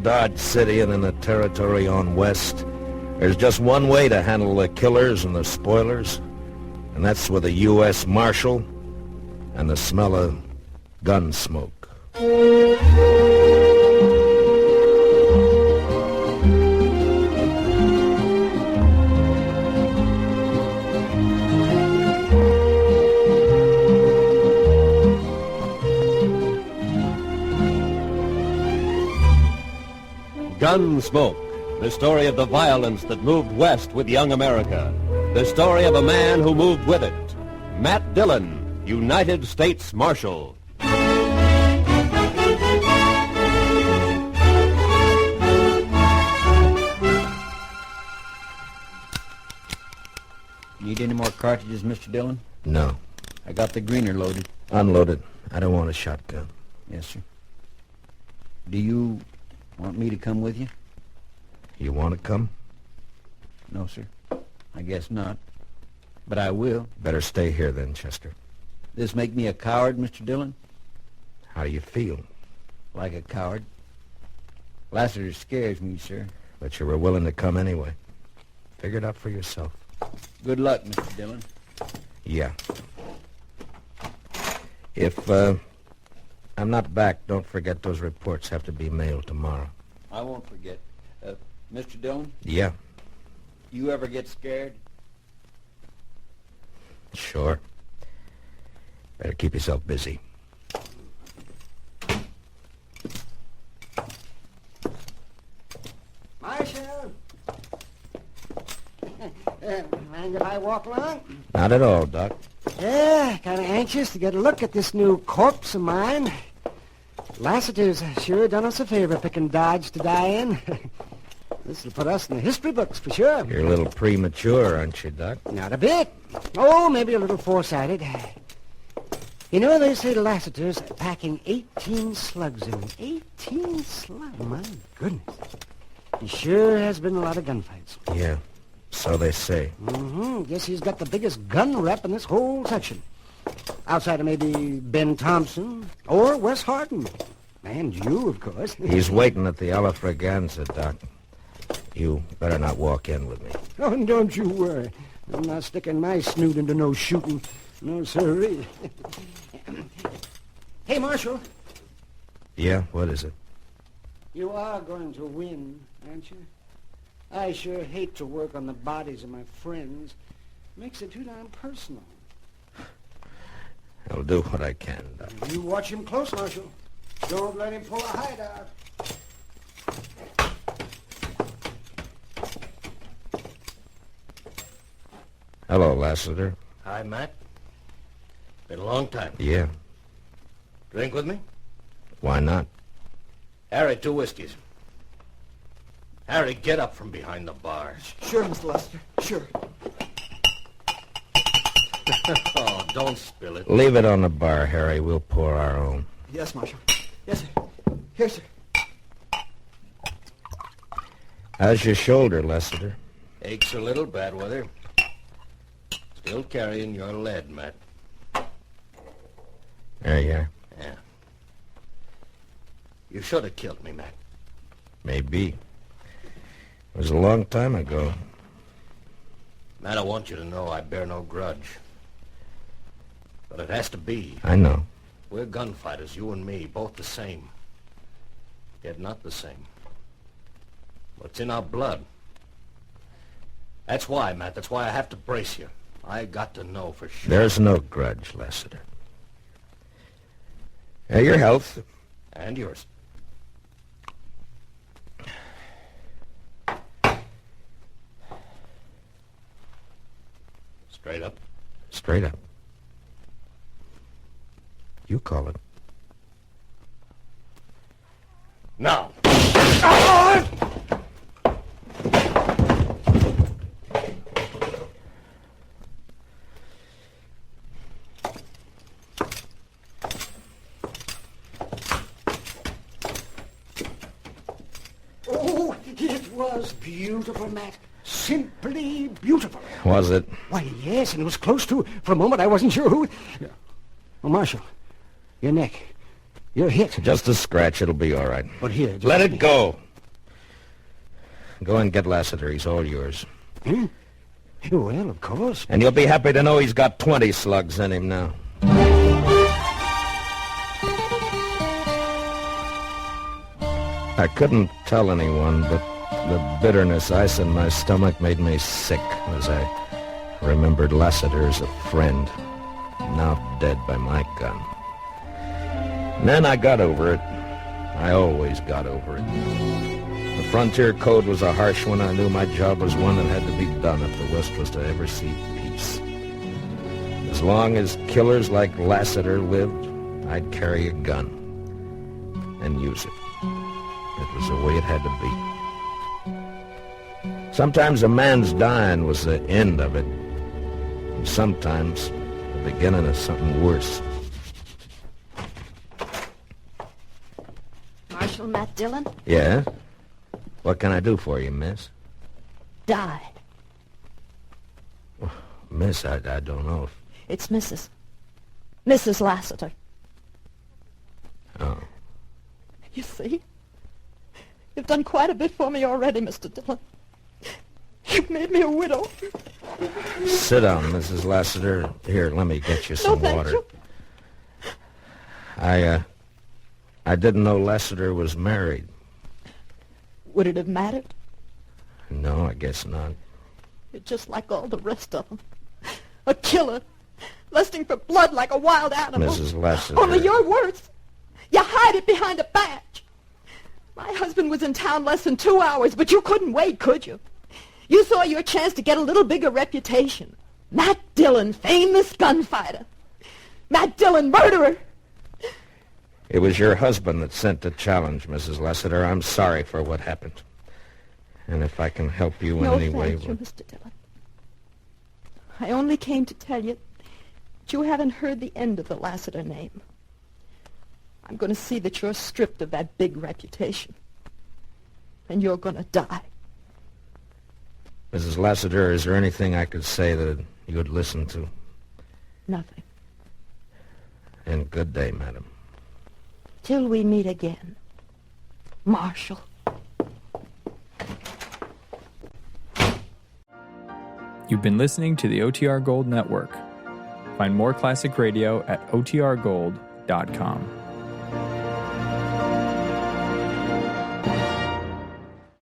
Dodge City and in the territory on west, there's just one way to handle the killers and the spoilers, and that's with a U.S. Marshal and the smell of gun smoke. Gunsmoke, the story of the violence that moved west with young America. The story of a man who moved with it. Matt Dillon, United States Marshal. Need any more cartridges, Mr. Dillon? No. I got the greener loaded. Unloaded. I don't want a shotgun. Yes, sir. Do you want me to come with you? You want to come? No, sir. I guess not. But I will. Better stay here then, Chester. This make me a coward, Mr. Dillon? How do you feel? Like a coward. Lassiter scares me, sir. But you were willing to come anyway. Figure it out for yourself. Good luck, Mr. Dillon. Yeah. If, I'm not back, don't forget those reports have to be mailed tomorrow. I won't forget. Mr. Dillon? Yeah. You ever get scared? Sure. Better keep yourself busy. Marshal! Mind if I walk along? Not at all, Doc. Yeah, kind of anxious to get a look at this new corpse of mine. Lassiter's sure done us a favor picking Dodge to die in. This will put us in the history books for sure. You're a little premature, aren't you, Doc? Not a bit. Oh, maybe a little foresighted. You know, they say Lassiter's packing 18 slugs in him. 18 slugs? My goodness. He sure has been a lot of gunfights. Yeah, so they say. Guess he's got the biggest gun rep in this whole section. Outside of maybe Ben Thompson or Wes Harden. And you, of course. He's waiting at the Alafraganza, Doc. You better not walk in with me. Oh, don't you worry. I'm not sticking my snoot into no shooting. No, sirree. Hey, Marshal. Yeah, what is it? You are going to win, aren't you? I sure hate to work on the bodies of my friends. Makes it too darn personal. I'll do what I can, Doc. You watch him close, Marshal. Don't let him pull a hideout. Hello, Lassiter. Hi, Matt. Been a long time. Yeah. Drink with me? Why not? Harry, 2 whiskeys. Harry, get up from behind the bar. Sure, Mr. Lester. Sure. Oh, don't spill it. Leave it on the bar, Harry. We'll pour our own. Yes, Marshal. Yes, sir. Here, sir. How's your shoulder, Lassiter? Aches a little, bad weather. Still carrying your lead, Matt. There you are. Yeah. You should have killed me, Matt. Maybe. It was a long time ago. Matt, I want you to know I bear no grudge. But it has to be. I know. We're gunfighters, you and me, both the same. Yet not the same. What's in our blood? That's why, Matt. That's why I have to brace you. I got to know for sure. There's no grudge, Lassiter. Your health. And yours. Straight up. Straight up. You call it. Now. Oh, it was beautiful, Matt. Simply beautiful. Was it? Why, yes, and it was close to. For a moment, I wasn't sure who. Oh, Marshal, your neck. You're hit. Just a scratch. It'll be all right. But here, just Let it go. Go and get Lassiter. He's all yours. Well, of course. And you'll be happy to know he's got 20 slugs in him now. I couldn't tell anyone, but the bitterness ice in my stomach made me sick as I remembered Lassiter as a friend, now dead by my gun. And then I got over it. I always got over it. The frontier code was a harsh one. I knew my job was one that had to be done if the West was to ever see peace. As long as killers like Lassiter lived, I'd carry a gun and use it. It was the way it had to be. Sometimes a man's dying was the end of it, and sometimes the beginning of something worse. Marshal Matt Dillon? Yeah? What can I do for you, miss? Died. Miss, I don't know if... It's Mrs. Lassiter. Oh. You see? You've done quite a bit for me already, Mr. Dillon. You've made me a widow. Sit down, Mrs. Lassiter. Here, let me get you some thank water. you. I didn't know Lassiter was married. Would it have mattered? No, I guess not. You're just like all the rest of them. A killer, lusting for blood like a wild animal. Mrs. Lassiter. Only you're worse. You hide it behind a badge. My husband was in town less than 2 hours, but you couldn't wait, could you? You saw your chance to get a little bigger reputation. Matt Dillon, famous gunfighter. Matt Dillon, murderer. It was your husband that sent the challenge, Mrs. Lassiter. I'm sorry for what happened. And if I can help you in any way... No, thank you, Mr. Dillon. I only came to tell you that you haven't heard the end of the Lassiter name. I'm going to see that you're stripped of that big reputation. And you're going to die. Mrs. Lassiter, is there anything I could say that you would listen to? Nothing. And good day, madam. Till we meet again, Marshal. You've been listening to the OTR Gold Network. Find more classic radio at otrgold.com.